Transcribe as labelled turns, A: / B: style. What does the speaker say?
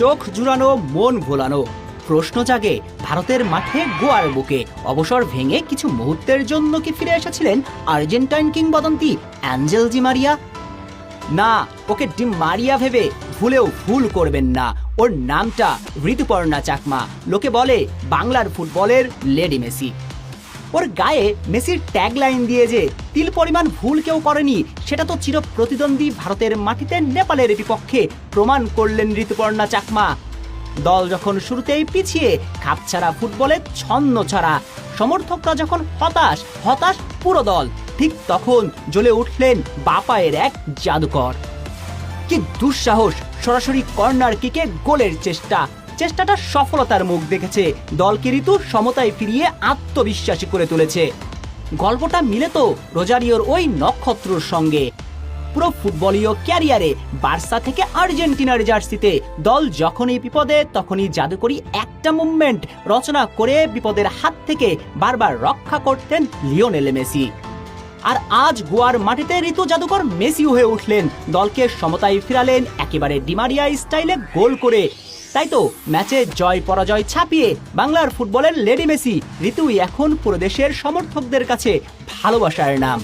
A: চোখ জুড়ানো, মন ভোলানো, প্রশ্ন জাগে ভারতের মাঠে গোয়ার বুকে অবসর ভেঙে কিছু মুহূর্তের জন্য কি ফিরে এসেছিলেন আর্জেন্টাইন কিংবদন্তি অ্যাঞ্জেল ডি মারিয়া? না, ওকে ডি মারিয়া ভেবে ভুলেও ভুল করবেন না। ওর নামটা ঋতুপর্ণা চাকমা। লোকে বলে বাংলার ফুটবলের লেডি মেসি। ওর গায়ে মেসির ট্যাগলাইন দিয়ে যে তিল পরিমাণ ভুল কেউ করেনি, সেটা তো চির প্রতিদ্বন্দ্বী ভারতের মাটিতে নেপালের বিপক্ষে প্রমাণ করলেন ঋতুপর্ণা চাকমা। দল যখন শুরুতেই পিছিয়ে, খাপছাড়া ফুটবলের ছন্ন ছাড়া, সমর্থকরা যখন হতাশ পুরো দল, ঠিক তখন জ্বলে উঠলেন বাপায়ের এক জাদুকর। কি দুঃসাহস! সরাসরি কর্নার কিকে গোলের চেষ্টাটা সফলতার মুখ দেখেছে, দলকে ঋতু সমতায় ফিরিয়ে আত্মবিশ্বাসী করে তুলেছে। গল্পটা মিলে তো রোজারিওর ওই নক্ষত্রর সঙ্গে। পুরো ফুটবলীয় ক্যারিয়ারে বার্সা থেকে আর্জেন্টিনার জার্সিতে দল যখনই বিপদে, তখনই জাদুকরী একটা মুভমেন্ট রচনা করে বিপদের হাত থেকে বারবার রক্ষা করতেন লিওনেল মেসি। আর আজ গোয়ার মাটিতে ঋতু জাদুকর মেসিও হয়ে উঠলেন, দলকে সমতায় ফিরালেন একেবারে ডি মারিয়া স্টাইলে গোল করে। তাই তো ম্যাচে জয় পরাজয় ছাপিয়ে বাংলার ফুটবলের লেডি মেসি ঋতুই এখন পুরো দেশের সমর্থকদের কাছে ভালোবাসার নাম।